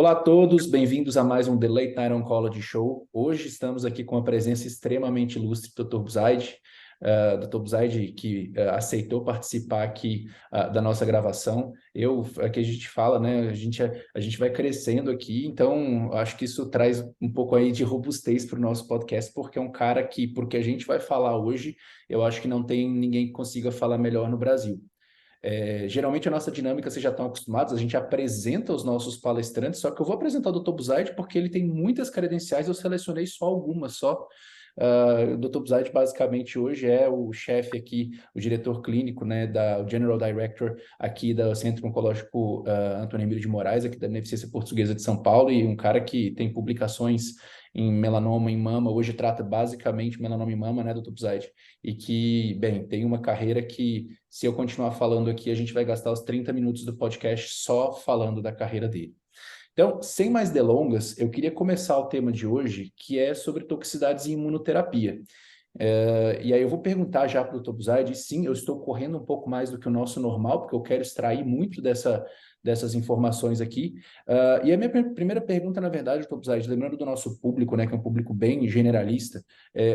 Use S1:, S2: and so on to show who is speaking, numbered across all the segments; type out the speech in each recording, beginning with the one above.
S1: Olá a todos, bem-vindos a mais um The Late Night Oncology Show. Hoje estamos aqui com a presença extremamente ilustre do Dr. Buzaid, Dr. Buzaid que aceitou participar aqui da nossa gravação. Aqui a gente fala, né, a gente vai crescendo aqui, então acho que isso traz um pouco aí de robustez para o nosso podcast, porque é um cara que, porque a gente vai falar hoje, eu acho que não tem ninguém que consiga falar melhor no Brasil. Geralmente a nossa dinâmica, vocês já estão acostumados, a gente apresenta os nossos palestrantes, só que eu vou apresentar o Dr. Buzaid porque ele tem muitas credenciais, eu selecionei só algumas só. O Dr. Buzaid basicamente hoje é o chefe aqui, o diretor clínico, né, o General Director aqui do Centro Oncológico Antônio Emílio de Moraes, aqui da Beneficência Portuguesa de São Paulo, e um cara que tem publicações em melanoma, em mama, hoje trata basicamente melanoma em mama, né, Dr. Buzaid? E que, bem, tem uma carreira que, se eu continuar falando aqui, a gente vai gastar os 30 minutos do podcast só falando da carreira dele. Então, sem mais delongas, eu queria começar o tema de hoje, que é sobre toxicidades e imunoterapia. E aí eu vou perguntar já para o Dr. Buzaid, sim, eu estou correndo um pouco mais do que o nosso normal, porque eu quero extrair muito dessas informações aqui. E a minha primeira pergunta, na verdade, Dr. Buzaid, lembrando do nosso público, né, que é um público bem generalista,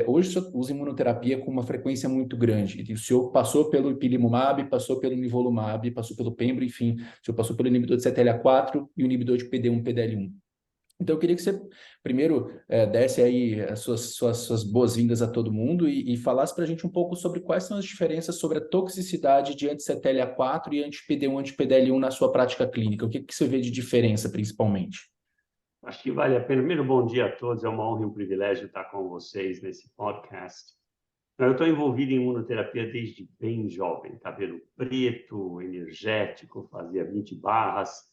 S1: hoje o senhor usa imunoterapia com uma frequência muito grande. E o senhor passou pelo ipilimumab, passou pelo nivolumab, passou pelo pembro, enfim, o senhor passou pelo inibidor de CTLA-4 e o inibidor de PD-1, PDL-1. Então, eu queria que você primeiro desse aí as suas boas-vindas a todo mundo e falasse para a gente um pouco sobre quais são as diferenças sobre a toxicidade de anti-CTLA-4 e anti-PD-1, anti-PDL-1 na sua prática clínica. O que você vê de diferença, principalmente?
S2: Acho que vale a pena. Primeiro, bom dia a todos. É uma honra e um privilégio estar com vocês nesse podcast. Eu estou envolvido em imunoterapia desde bem jovem. Cabelo preto, energético, fazia 20 barras.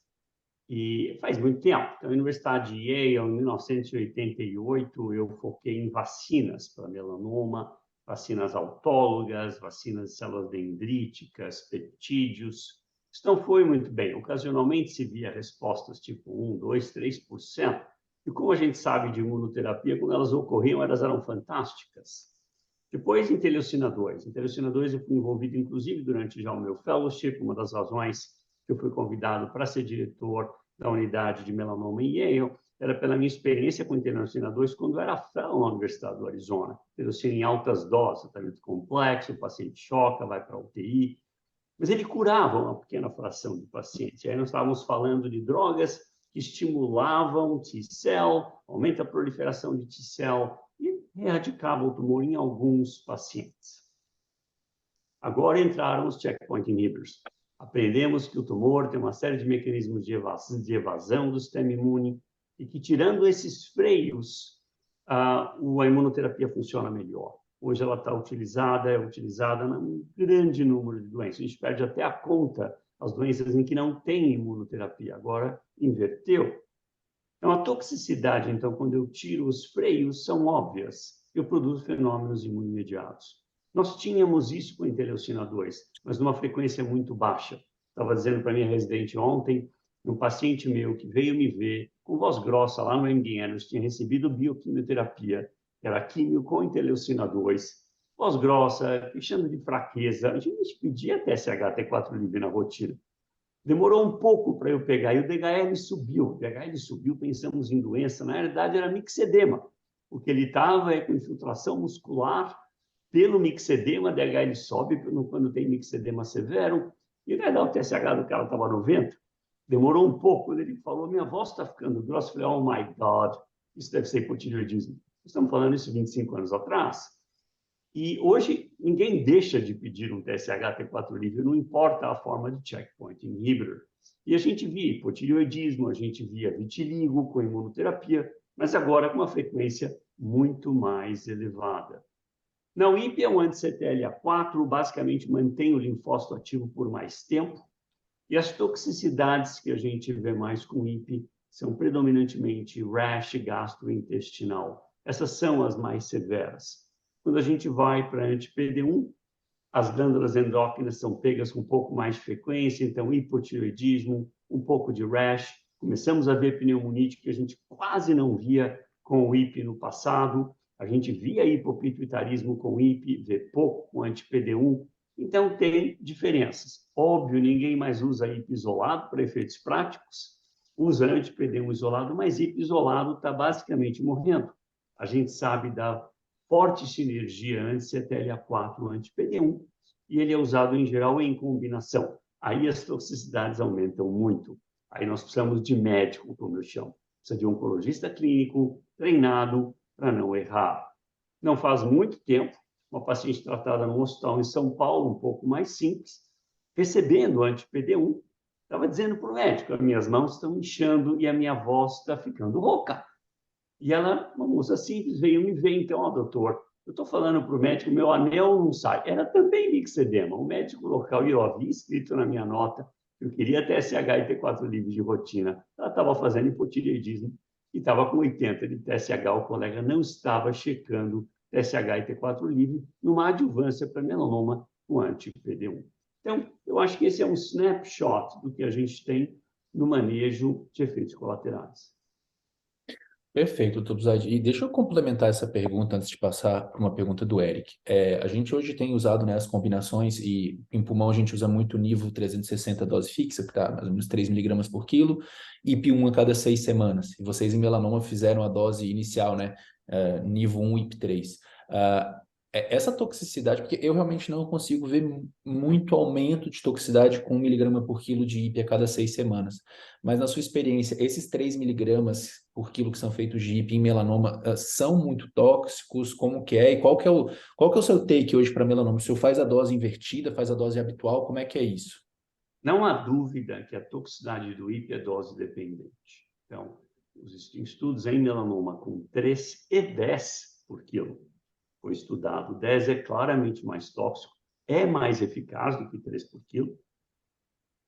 S2: E faz muito tempo. Então, na Universidade de Yale, em 1988, eu foquei em vacinas para melanoma, vacinas autólogas, vacinas de células dendríticas, peptídeos. Isso não foi muito bem. Ocasionalmente se via respostas tipo 1, 2, 3%. E como a gente sabe de imunoterapia, quando elas ocorriam, elas eram fantásticas. Depois, interleucina 2. Interleucina 2 eu fui envolvido, inclusive, durante já o meu fellowship, uma das razões que eu fui convidado para ser diretor da unidade de melanoma em Yale, era pela minha experiência com interleucina 2 quando eu era fellow na Universidade do Arizona. Interleucina em altas doses, tratamento complexo, o paciente choca, vai para a UTI. Mas ele curava uma pequena fração de pacientes. Aí nós estávamos falando de drogas que estimulavam T-cell, aumenta a proliferação de T-cell e erradicavam o tumor em alguns pacientes. Agora entraram os checkpoint inhibitors. Aprendemos que o tumor tem uma série de mecanismos de evasão do sistema imune e que, tirando esses freios, a imunoterapia funciona melhor. Hoje ela é utilizada num grande número de doenças. A gente perde até a conta as doenças em que não tem imunoterapia. Agora inverteu. Então, a toxicidade, então, quando eu tiro os freios, são óbvias. Eu produzo fenômenos imunomediados. Nós tínhamos isso com a interleucina 2, mas numa frequência muito baixa. Estava dizendo para minha residente ontem, um paciente meu que veio me ver com voz grossa lá no MD Anderson, tinha recebido bioquimioterapia, que era químio com interleucina 2, voz grossa, queixando de fraqueza. A gente pedia TSH-T4-LIB na rotina. Demorou um pouco para eu pegar, e o DHL subiu, pensamos em doença, na realidade era mixedema, porque ele estava com infiltração muscular pelo mixedema, DHL sobe quando tem mixedema severo, e na verdade o TSH do cara estava 90, demorou um pouco, quando ele falou, minha voz está ficando grossa, eu falei, oh my God, isso deve ser hipotireoidismo. Estamos falando isso 25 anos atrás. E hoje ninguém deixa de pedir um TSH-T4 livre, não importa a forma de checkpoint inhibitor. E a gente via hipotireoidismo, a gente via vitiligo com imunoterapia, mas agora com uma frequência muito mais elevada. Na UIP é um anti-CTLA-4, basicamente mantém o linfócito ativo por mais tempo, e as toxicidades que a gente vê mais com IP são predominantemente rash gastrointestinal. Essas são as mais severas. Quando a gente vai para anti-PD1, as glândulas endócrinas são pegas com um pouco mais de frequência, então hipotireoidismo, um pouco de rash. Começamos a ver pneumonite que a gente quase não via com o IP no passado. A gente via hipopituitarismo com IP, vê pouco com anti-PD1. Então, tem diferenças. Óbvio, ninguém mais usa IP isolado para efeitos práticos. usa anti-PD1 isolado, mas IP isolado está basicamente morrendo. A gente sabe da forte sinergia anti-CTLA4 anti-PD1 e ele é usado em geral em combinação. Aí as toxicidades aumentam muito. Aí nós precisamos de médico, como eu chamo. Precisa de um oncologista clínico treinado para não errar. Não faz muito tempo, uma paciente tratada num hospital em São Paulo, um pouco mais simples, recebendo anti-PD1, estava dizendo para o médico: as minhas mãos estão inchando e a minha voz está ficando rouca. E ela, uma moça simples, veio me ver, então, ó, doutor, eu estou falando para o médico, meu anel não sai. Era também mixedema. O médico local, e eu havia escrito na minha nota que eu queria TSH e T4 livre de rotina. Ela estava fazendo hipotireoidismo e estava com 80 de TSH. O colega não estava checando TSH e T4 livre numa adjuvância para melanoma com anti-PD1. Então, eu acho que esse é um snapshot do que a gente tem no manejo de efeitos colaterais.
S1: Perfeito, doutor Buzaide. E deixa eu complementar essa pergunta antes de passar para uma pergunta do Eric. A gente hoje tem usado, né, as combinações e em pulmão a gente usa muito Nivo 360 dose fixa, que está mais ou menos 3 miligramas por quilo, IP1 a cada 6 semanas. E vocês em melanoma fizeram a dose inicial, né, Nivo 1 IP3. Essa toxicidade, porque eu realmente não consigo ver muito aumento de toxicidade com 1 miligrama por quilo de IP a cada 6 semanas. Mas na sua experiência, esses 3 miligramas por quilo que são feitos de IP em melanoma são muito tóxicos? Como que é? E qual que é o seu take hoje para melanoma? O senhor faz a dose invertida, faz a dose habitual? Como é que é isso?
S2: Não há dúvida que a toxicidade do IP é dose dependente. Então, os estudos em melanoma com 3 e 10 por quilo foi estudado. 10 é claramente mais tóxico, é mais eficaz do que 3 por quilo,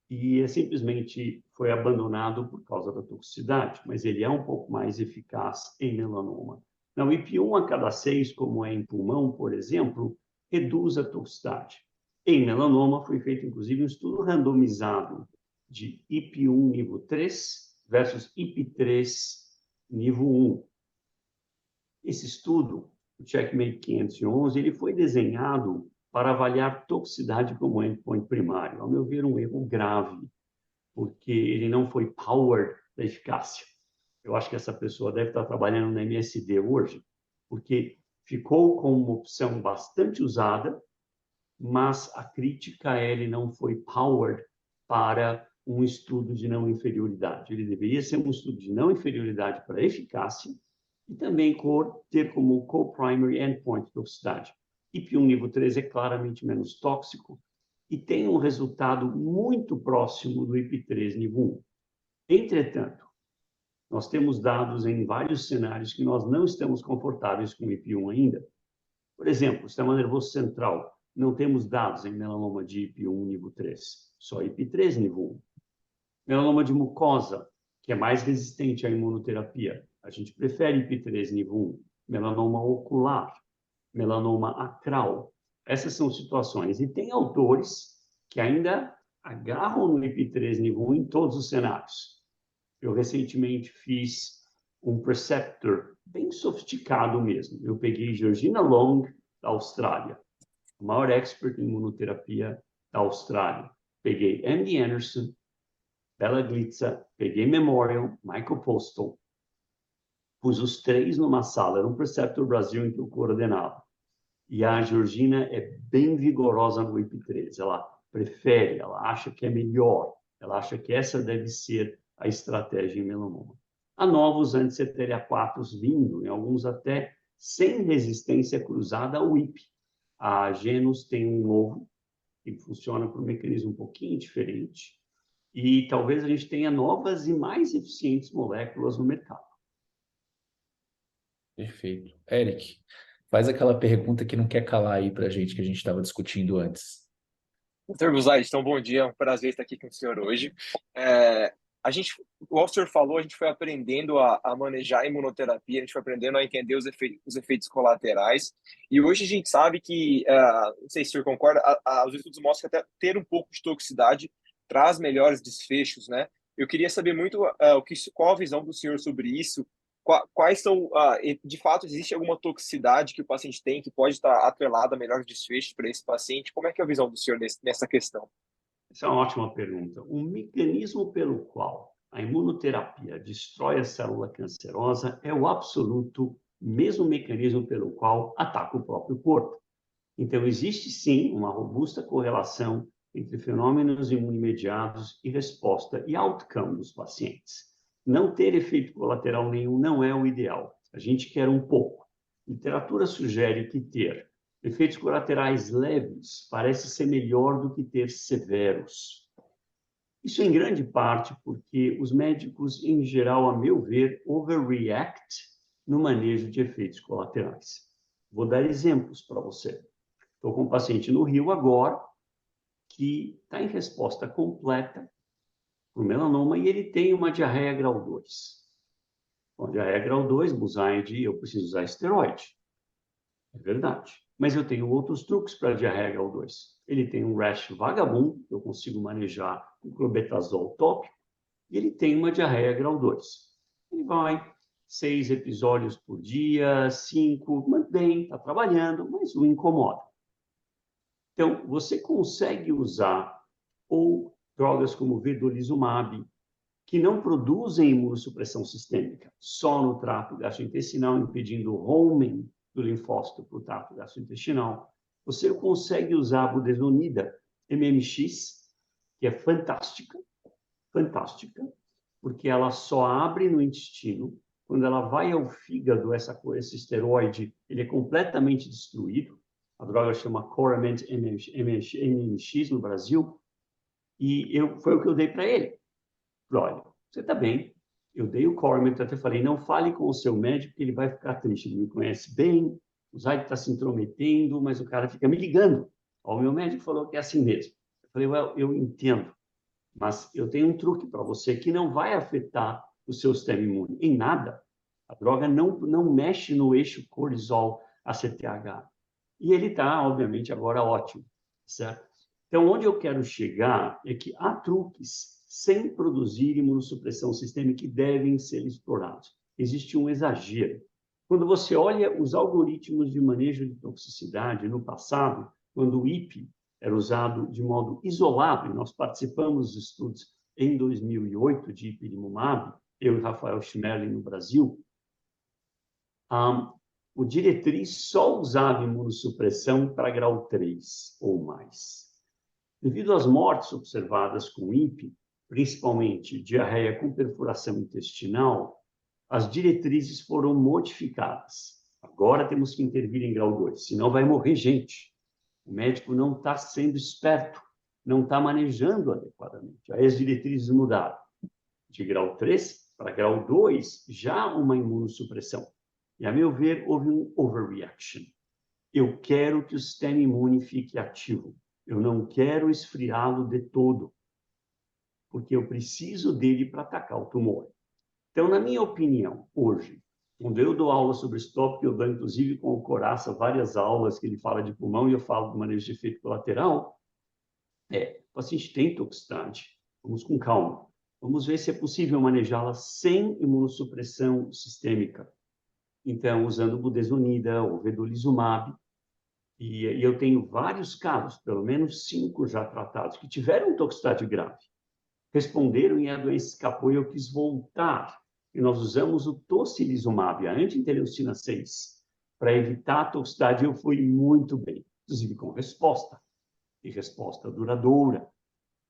S2: e simplesmente foi abandonado por causa da toxicidade, mas ele é um pouco mais eficaz em melanoma. Não, IP1 a cada 6, como é em pulmão, por exemplo, reduz a toxicidade. Em melanoma foi feito, inclusive, um estudo randomizado de IP1 nível 3 versus IP3 nível 1. Esse estudo, o Checkmate 511, ele foi desenhado para avaliar toxicidade como endpoint primário. Ao meu ver, um erro grave, porque ele não foi powered da eficácia. Eu acho que essa pessoa deve estar trabalhando na MSD hoje, porque ficou com uma opção bastante usada, mas a crítica a ele não foi powered para um estudo de não inferioridade. Ele deveria ser um estudo de não inferioridade para eficácia e também ter como co-primary endpoint toxicidade. IP1 nível 3 é claramente menos tóxico e tem um resultado muito próximo do IP3 nível 1. Entretanto, nós temos dados em vários cenários que nós não estamos confortáveis com o IP1 ainda. Por exemplo, o sistema nervoso central, não temos dados em melanoma de IP1 nível 3, só IP3 nível 1. Melanoma de mucosa, que é mais resistente à imunoterapia, a gente prefere IP3 nível 1. Melanoma ocular, melanoma acral. Essas são situações. E tem autores que ainda agarram no IP3 nível 1 em todos os cenários. Eu recentemente fiz um preceptor bem sofisticado mesmo. Eu peguei Georgina Long, da Austrália, a maior expert em imunoterapia da Austrália. Peguei MD Anderson, Bela Glitza, peguei Memorial, Michael Postel, pus os 3 numa sala. Era um preceptor Brasil em que eu coordenava. E a Georgina é bem vigorosa no IP3. Ela prefere, ela acha que é melhor, ela acha que essa deve ser a estratégia em melanoma. Há novos anti-CTLA4 vindo, em alguns até sem resistência cruzada ao IP. A Genus tem um novo, que funciona por um mecanismo um pouquinho diferente, e talvez a gente tenha novas e mais eficientes moléculas no mercado.
S1: Perfeito. Eric, faz aquela pergunta que não quer calar aí para a gente, que a gente estava discutindo antes.
S3: Doutor Buzaide, então bom dia, é um prazer estar aqui com o senhor hoje. É, igual o senhor falou, a gente foi aprendendo a manejar a imunoterapia, a gente foi aprendendo a entender os efeitos colaterais, e hoje a gente sabe que, não sei se o senhor concorda, os estudos mostram que até ter um pouco de toxicidade traz melhores desfechos, né? Eu queria saber muito qual a visão do senhor sobre isso. Quais são, de fato, existe alguma toxicidade que o paciente tem que pode estar atrelada a melhores desfechos para esse paciente? Como é que é a visão do senhor nessa questão?
S2: Essa é uma ótima pergunta. Um mecanismo pelo qual a imunoterapia destrói a célula cancerosa, é o absoluto mesmo mecanismo pelo qual ataca o próprio corpo. Então, existe sim uma robusta correlação entre fenômenos imunomediados e resposta e outcome dos pacientes. Não ter efeito colateral nenhum não é o ideal. A gente quer um pouco. A literatura sugere que ter efeitos colaterais leves parece ser melhor do que ter severos. Isso em grande parte porque os médicos, em geral, a meu ver, overreact no manejo de efeitos colaterais. Vou dar exemplos para você. Estou com um paciente no Rio agora, que está em resposta completa para o melanoma e ele tem uma diarreia grau 2. Bom, diarreia grau 2, busaide, eu preciso usar esteroide. É verdade. Mas eu tenho outros truques para diarreia grau 2. Ele tem um rash vagabundo, eu consigo manejar com clobetasol tópico, e ele tem uma diarreia grau 2. Ele vai 6 episódios por dia, 5, mas bem, está trabalhando, mas o incomoda. Então, você consegue usar ou drogas como vedolizumab, que não produzem imunossupressão sistêmica, só no trato gastrointestinal, impedindo o homing do linfócito para o trato gastrointestinal. Você consegue usar a budesonida MMX, que é fantástica, porque ela só abre no intestino. Quando ela vai ao fígado, esse esteroide, ele é completamente destruído. A droga chama Corament MMX no Brasil. E foi o que eu dei para ele. Olha, você está bem. Eu dei o Corament, até falei, não fale com o seu médico, que ele vai ficar triste. Ele me conhece bem, o Zaid está se intrometendo, mas o cara fica me ligando. O meu médico falou que é assim mesmo. Eu falei, well, eu entendo, mas eu tenho um truque para você que não vai afetar o seu sistema imune em nada. A droga não mexe no eixo cortisol-ACTH. E ele está, obviamente, agora ótimo, certo? Então, onde eu quero chegar é que há truques sem produzir imunossupressão sistêmica que devem ser explorados. Existe um exagero. Quando você olha os algoritmos de manejo de toxicidade no passado, quando o IP era usado de modo isolado, e nós participamos dos estudos em 2008 de ipilimumab, eu e Rafael Schmerling no Brasil, o diretriz só usava imunossupressão para grau 3 ou mais. Devido às mortes observadas com IP, principalmente diarreia com perfuração intestinal, as diretrizes foram modificadas. Agora temos que intervir em grau 2, senão vai morrer gente. O médico não está sendo esperto, não está manejando adequadamente. Aí as diretrizes mudaram. De grau 3 para grau 2, já uma imunossupressão. E, a meu ver, houve um overreaction. Eu quero que o sistema imune fique ativo. Eu não quero esfriá-lo de todo, porque eu preciso dele para atacar o tumor. Então, na minha opinião, hoje, quando eu dou aula sobre esse tópico, eu dou, inclusive, com o Coraça, várias aulas que ele fala de pulmão e eu falo do manejo de efeito colateral, o paciente tem toxicidade, vamos com calma. Vamos ver se é possível manejá-la sem imunossupressão sistêmica. Então, usando budesonida ou vedolizumab, e eu tenho vários casos, pelo menos 5 já tratados, que tiveram toxicidade grave. Responderam e a doença escapou e eu quis voltar. E nós usamos o tocilizumab, a anti-interleucina 6, para evitar a toxicidade. Eu fui muito bem, inclusive com resposta, e resposta duradoura.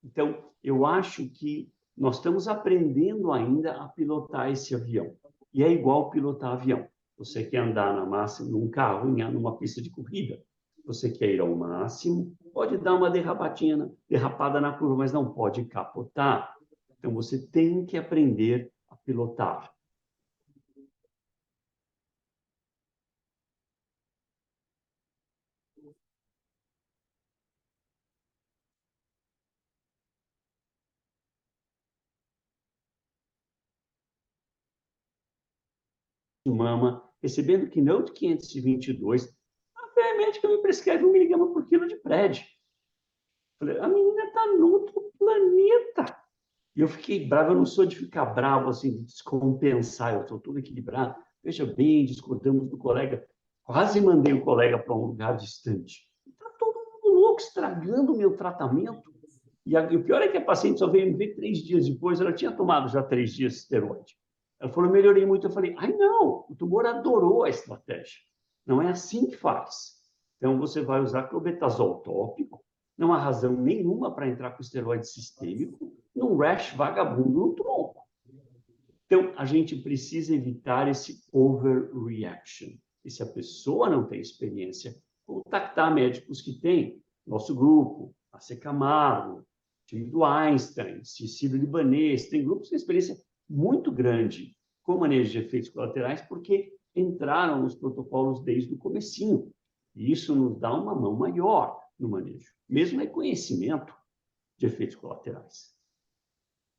S2: Então, eu acho que nós estamos aprendendo ainda a pilotar esse avião. E é igual pilotar avião. Você quer andar na máxima num carro, numa pista de corrida. Você quer ir ao máximo, pode dar uma derrapada na curva, mas não pode capotar. Então, você tem que aprender a pilotar. Mama, recebendo Keynote 522, a médica me prescreve 1 miligrama por quilo de PRED. Falei, a menina está no outro planeta. E eu fiquei bravo, eu não sou de ficar bravo, assim, de descompensar, eu estou todo equilibrado. Veja bem, discordamos do colega, quase mandei o colega para um lugar distante. Está todo mundo louco, estragando o meu tratamento. E o pior é que a paciente só veio me ver 3 dias depois, ela tinha tomado já 3 dias de esteroide. Ela falou, melhorei muito. Eu falei, ai não, o tumor adorou a estratégia. Não é assim que faz. Então, você vai usar clobetasol tópico, não há razão nenhuma para entrar com esteroide sistêmico, num rash vagabundo no tronco. Então, a gente precisa evitar esse overreaction. E se a pessoa não tem experiência, contactar médicos que têm. Nosso grupo, a Camargo, time do Einstein, Cecílio Libanês, tem grupos com experiência muito grande com manejo de efeitos colaterais, porque entraram nos protocolos desde o comecinho. E isso nos dá uma mão maior no manejo, mesmo reconhecimento de efeitos colaterais.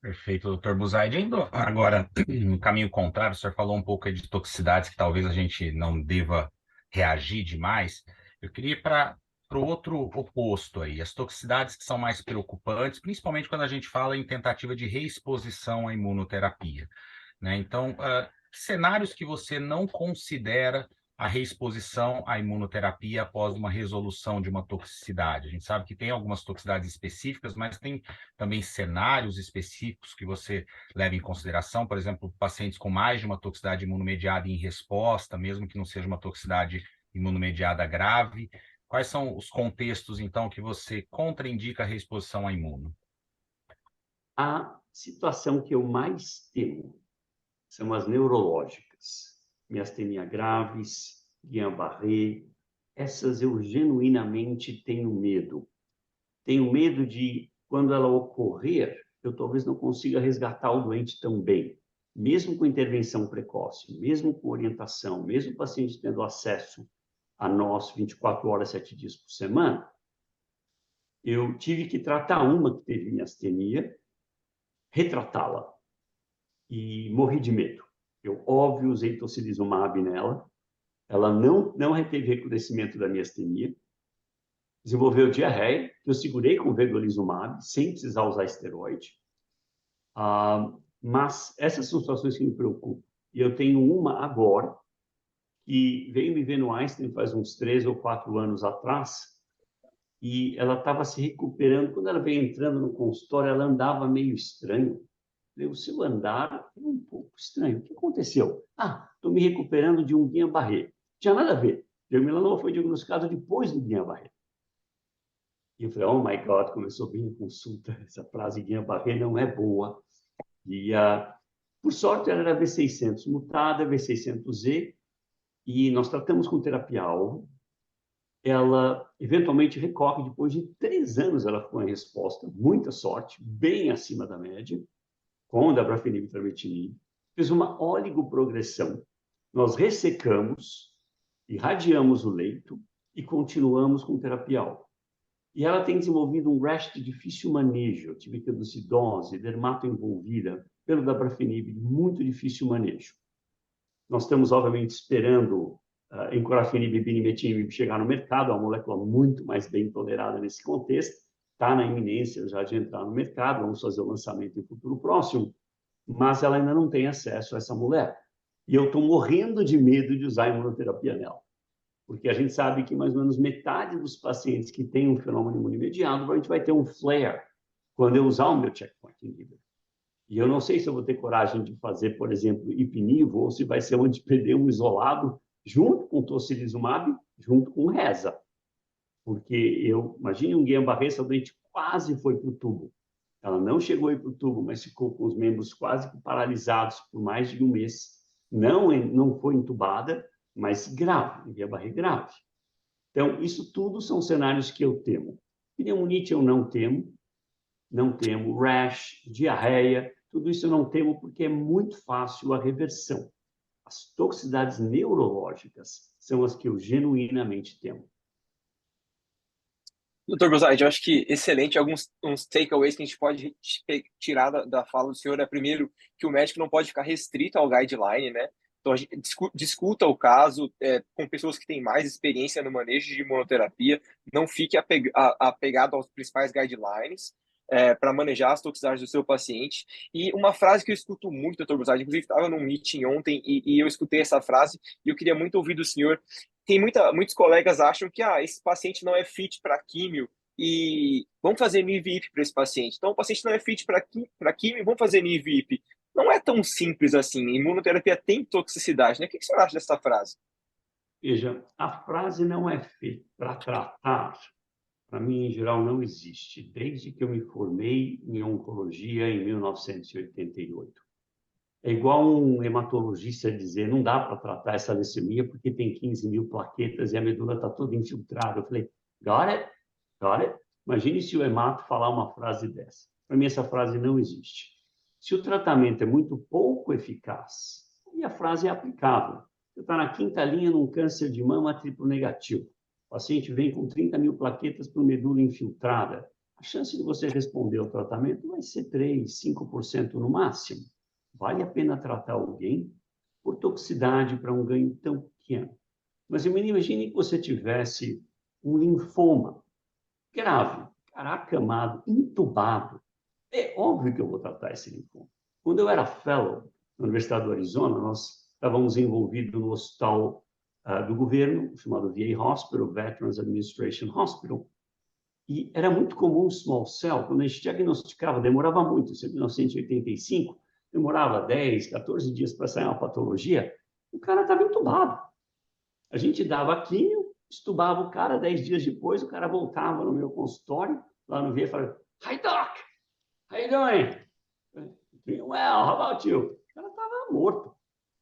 S4: Perfeito, doutor Buzaide. Indo agora, no caminho contrário, o senhor falou um pouco aí de toxicidades que talvez a gente não deva reagir demais. Eu queria ir para o outro oposto aí, as toxicidades que são mais preocupantes, principalmente quando a gente fala em tentativa de reexposição à imunoterapia, né? Então, cenários que você não considera a reexposição à imunoterapia após uma resolução de uma toxicidade. A gente sabe que tem algumas toxicidades específicas, mas tem também cenários específicos que você leva em consideração, por exemplo, pacientes com mais de uma toxicidade imunomediada em resposta, mesmo que não seja uma toxicidade imunomediada grave. Quais são os contextos, então, que você contraindica a reexposição à imuno?
S2: A situação que eu mais temo são as neurológicas. Miastenia graves, Guillain-Barré, essas eu genuinamente tenho medo. Tenho medo de, quando ela ocorrer, eu talvez não consiga resgatar o doente tão bem. Mesmo com intervenção precoce, mesmo com orientação, mesmo o paciente tendo acesso a nós 24 horas, 7 dias por semana, eu tive que tratar uma que teve miastenia, retratá-la. E morri de medo. Eu, óbvio, usei tocilizumab nela. Ela não reteve recrudescimento da miastenia. Desenvolveu diarreia, que eu segurei com vedolizumab, sem precisar usar esteroide. Mas essas são situações que me preocupam. E eu tenho uma agora, que veio me ver no Einstein faz uns 3 ou 4 anos atrás, e ela estava se recuperando. Quando ela veio entrando no consultório, ela andava meio estranho. O seu andar é um pouco estranho. O que aconteceu? Estou me recuperando de um Guillain-Barré. Tinha nada a ver. Melanoma foi diagnosticado depois do Guillain-Barré. E eu falei, oh my God, começou bem a consulta. Essa frase Guillain-Barré não é boa. E, por sorte, ela era V600 mutada, V600Z, e nós tratamos com terapia-alvo. Ela, eventualmente, recorre. Depois de 3 anos, ela ficou em resposta. Muita sorte, bem acima da média, com dabrafenib e trametinib, fez uma oligoprogressão. Nós ressecamos, irradiamos o leito e continuamos com terapia-alvo. E ela tem desenvolvido um rash de difícil manejo, tibicaducidose, dermatoenvolvida, pelo dabrafenib, de muito difícil manejo. Nós estamos, obviamente, esperando encorafenib e binimetinib chegar no mercado, é uma molécula muito mais bem tolerada nesse contexto, está na iminência já de entrar no mercado, vamos fazer o lançamento em futuro próximo, mas ela ainda não tem acesso a essa mulher. E eu estou morrendo de medo de usar imunoterapia nela, porque a gente sabe que mais ou menos metade dos pacientes que têm um fenômeno imunomediado, a gente vai ter um flare quando eu usar o meu checkpoint inhibitor. E eu não sei se eu vou ter coragem de fazer, por exemplo, ipinivo, ou se vai ser um antipedema isolado, junto com tocilizumab, junto com reza. Porque imagine um Guillain-Barré, essa doente quase foi para o tubo. Ela não chegou a ir para o tubo, mas ficou com os membros quase paralisados por mais de um mês. Não foi entubada, mas grave, Guillain-Barré grave. Então, isso tudo são cenários que eu temo. Pneumonite eu não temo, rash, diarreia, tudo isso eu não temo porque é muito fácil a reversão. As toxicidades neurológicas são as que eu genuinamente temo.
S3: Doutor Buzaide, eu acho que excelente. Alguns uns takeaways que a gente pode tirar da fala do senhor é, primeiro, que o médico não pode ficar restrito ao guideline, né? Então, a gente discuta o caso com pessoas que têm mais experiência no manejo de imunoterapia, não fique apegado aos principais guidelines para manejar as toxicidades do seu paciente. E uma frase que eu escuto muito, doutor Buzaide, inclusive estava num meeting ontem e eu escutei essa frase e eu queria muito ouvir do senhor. Muitos colegas acham que esse paciente não é fit para químio e vamos fazer NIV-IP para esse paciente. Então, o paciente não é fit para quimio, vamos fazer NIV-IP. Não é tão simples assim. Imunoterapia tem toxicidade, né? O que você acha dessa frase?
S2: Veja, a frase não é feita para tratar, para mim, em geral, não existe, desde que eu me formei em oncologia em 1988. É igual um hematologista dizer, não dá para tratar essa leucemia porque tem 15 mil plaquetas e a medula está toda infiltrada. Eu falei, got it? Got it? Imagine se o hemato falar uma frase dessa. Para mim, essa frase não existe. Se o tratamento é muito pouco eficaz, aí a frase é aplicável. Você está na quinta linha num câncer de mama triplo negativo. O paciente vem com 30 mil plaquetas por medula infiltrada. A chance de você responder ao tratamento vai ser 3, 5% no máximo. Vale a pena tratar alguém por toxicidade para um ganho tão pequeno. Mas imagine que você tivesse um linfoma grave, caracamado, entubado. É óbvio que eu vou tratar esse linfoma. Quando eu era fellow na Universidade do Arizona, nós estávamos envolvidos no hospital do governo, chamado VA Hospital, Veterans Administration Hospital, e era muito comum small cell. Quando a gente diagnosticava, demorava muito, em 1985, demorava 10, 14 dias para sair uma patologia, o cara estava entubado. A gente dava químio, estubava o cara, 10 dias depois, o cara voltava no meu consultório, lá no VA, e falava, "Hi, doc! How you doing?" Doing well, how about you? O cara estava morto.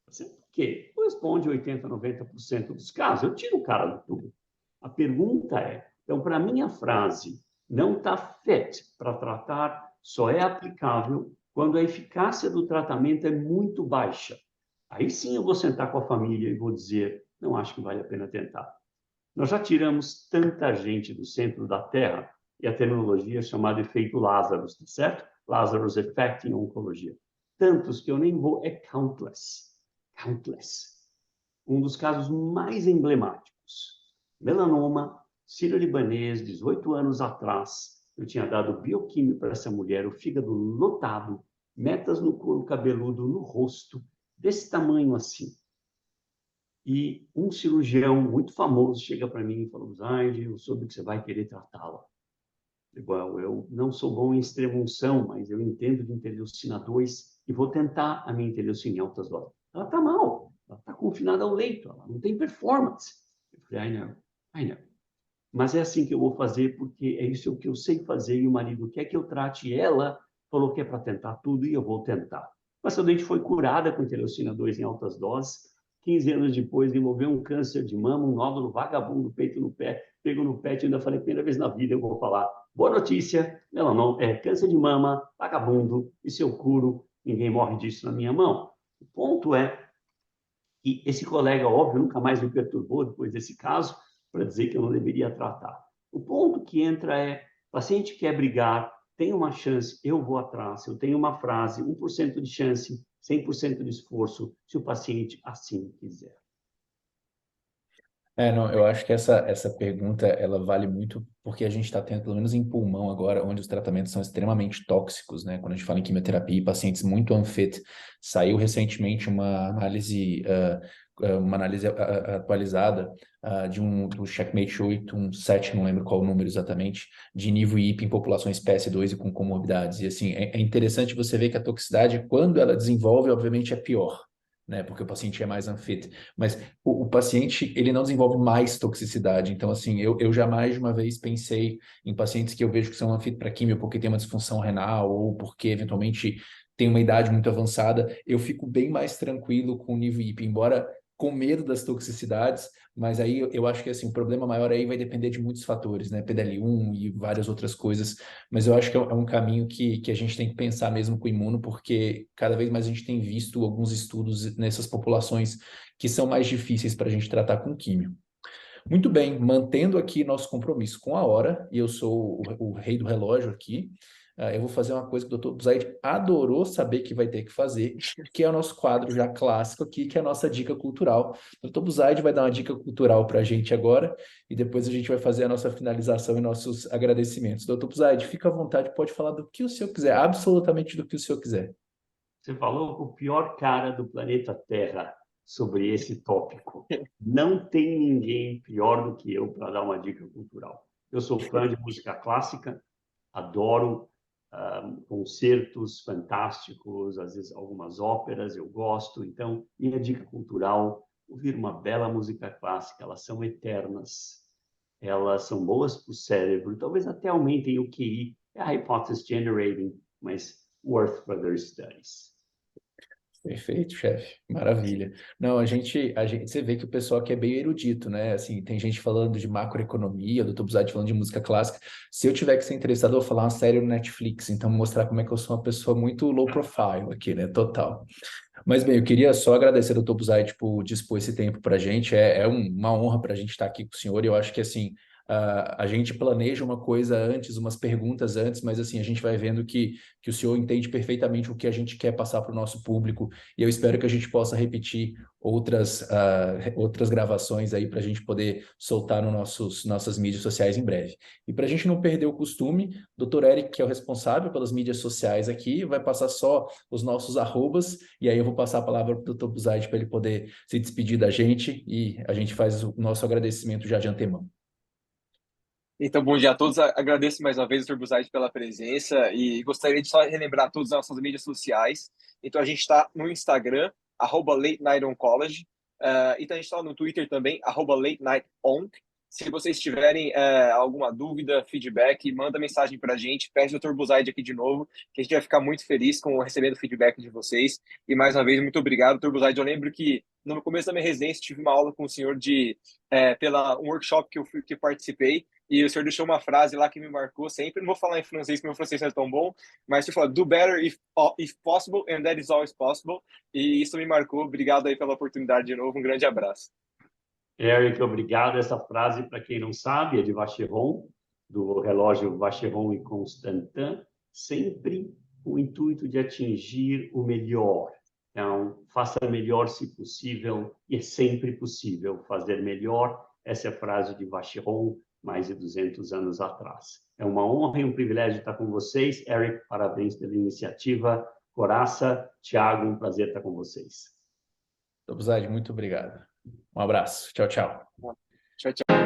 S2: Por quê? Corresponde a 80, 90% dos casos. Eu tiro o cara do tubo. A pergunta é, então, para mim, a frase não está fit para tratar, só é aplicável quando a eficácia do tratamento é muito baixa. Aí sim eu vou sentar com a família e vou dizer, não acho que vale a pena tentar. Nós já tiramos tanta gente do centro da Terra, e a terminologia é chamada efeito Lazarus, tá certo? Lazarus Effect em oncologia. Tantos que eu nem vou, é countless. Countless. Um dos casos mais emblemáticos. Melanoma, sírio-libanês, 18 anos atrás, eu tinha dado bioquímio para essa mulher, o fígado lotado, metas no couro cabeludo, no rosto, desse tamanho assim. E um cirurgião muito famoso chega para mim e fala, Zaid, eu soube que você vai querer tratá-la. Igual, eu não sou bom em extrema-unção, mas eu entendo de interleucina 2 e vou tentar a minha interleucina em altas doses. Ela está mal, ela está confinada ao leito, ela não tem performance. Eu falei, I know. Mas é assim que eu vou fazer, porque é isso que eu sei fazer, e o marido quer que eu trate ela, falou que é para tentar tudo, e eu vou tentar. Mas a doente foi curada com interleucina 2 em altas doses, 15 anos depois desenvolveu um câncer de mama, um nódulo vagabundo, peito no pé, pego no pé, e ainda falei, primeira vez na vida eu vou falar, boa notícia, não, é câncer de mama, vagabundo, e se eu curo, ninguém morre disso na minha mão. O ponto é que esse colega, óbvio, nunca mais me perturbou depois desse caso, para dizer que eu não deveria tratar. O ponto que entra é, o paciente quer brigar, tem uma chance, eu vou atrás, eu tenho uma frase, 1% de chance, 100% de esforço, se o paciente assim quiser.
S1: Não, eu acho que essa pergunta, ela vale muito porque a gente está tendo, pelo menos em pulmão agora, onde os tratamentos são extremamente tóxicos, né? Quando a gente fala em quimioterapia e pacientes muito unfit, saiu recentemente uma análise atualizada do Checkmate 817, não lembro qual o número exatamente, de nível IP em populações PS2 e com comorbidades. E assim, é interessante você ver que a toxicidade, quando ela desenvolve, obviamente é pior, né? Porque o paciente é mais unfit. Mas o paciente, ele não desenvolve mais toxicidade. Então, assim, eu jamais de uma vez pensei em pacientes que eu vejo que são unfit para químio porque tem uma disfunção renal ou porque, eventualmente, tem uma idade muito avançada. Eu fico bem mais tranquilo com o nível IP, embora com medo das toxicidades, mas aí eu acho que, assim, o problema maior aí vai depender de muitos fatores, né? PDL1 e várias outras coisas, mas eu acho que é um caminho que a gente tem que pensar mesmo com o imuno, porque cada vez mais a gente tem visto alguns estudos nessas populações que são mais difíceis para a gente tratar com químio. Muito bem, mantendo aqui nosso compromisso com a hora, e eu sou o rei do relógio aqui, eu vou fazer uma coisa que o Dr. Buzaid adorou saber que vai ter que fazer, que é o nosso quadro já clássico aqui, que é a nossa dica cultural. O Dr. Buzaid vai dar uma dica cultural para a gente agora, e depois a gente vai fazer a nossa finalização e nossos agradecimentos. Dr. Buzaid, fica à vontade, pode falar do que o senhor quiser, absolutamente do que o senhor quiser.
S2: Você falou com o pior cara do planeta Terra sobre esse tópico. Não tem ninguém pior do que eu para dar uma dica cultural. Eu sou fã de música clássica, adoro concertos fantásticos, às vezes algumas óperas eu gosto. Então, minha dica cultural, ouvir uma bela música clássica, elas são eternas, elas são boas para o cérebro, talvez até aumentem o QI, é a hypothesis generating, mas worth further studies.
S1: Perfeito, chefe. Maravilha. Não, você vê que o pessoal aqui é bem erudito, né? Assim, tem gente falando de macroeconomia, do Dr. Buzati falando de música clássica. Se eu tiver que ser interessado, eu vou falar uma série no Netflix, então mostrar como é que eu sou uma pessoa muito low profile aqui, né? Total. Mas bem, eu queria só agradecer ao Dr. Buzait por dispor esse tempo para a gente. Uma honra para a gente estar aqui com o senhor. E eu acho que assim a gente planeja uma coisa antes, umas perguntas antes, mas assim a gente vai vendo que o senhor entende perfeitamente o que a gente quer passar para o nosso público. E eu espero que a gente possa repetir outras gravações aí para a gente poder soltar nos nossas mídias sociais em breve. E para a gente não perder o costume, Dr. Eric, que é o responsável pelas mídias sociais aqui, vai passar só os nossos arrobas, e aí eu vou passar a palavra para o Dr. Buzait para ele poder se despedir da gente e a gente faz o nosso agradecimento já de antemão.
S3: Então, bom dia a todos. Agradeço mais uma vez o Dr. Buzait pela presença e gostaria de só relembrar todas as nossas mídias sociais. Então, a gente está no Instagram, @LateNightOnCollege, então a gente está no Twitter também, @LateNightOnc. Se vocês tiverem alguma dúvida, feedback, manda mensagem para a gente, pede o Dr. Buzait aqui de novo, que a gente vai ficar muito feliz com recebendo o feedback de vocês. E mais uma vez, muito obrigado, Dr. Buzait. Eu lembro que no começo da minha residência tive uma aula com o senhor pela um workshop que participei, e o senhor deixou uma frase lá que me marcou sempre. Não vou falar em francês, porque meu francês não é tão bom, mas você falou, do better if possible, and that is always possible. E isso me marcou. Obrigado aí pela oportunidade de novo. Um grande abraço.
S2: Eric, obrigado. Essa frase, para quem não sabe, é de Vacheron, do relógio Vacheron e Constantin, sempre com o intuito de atingir o melhor. Então, faça melhor se possível, e é sempre possível fazer melhor. Essa é a frase de Vacheron, mais de 200 anos atrás. É uma honra e um privilégio estar com vocês. Eric, parabéns pela iniciativa. Coraça, Thiago, um prazer estar com vocês.
S1: Dr. Buzait, muito obrigado. Um abraço. Tchau, tchau.
S3: Tchau, tchau.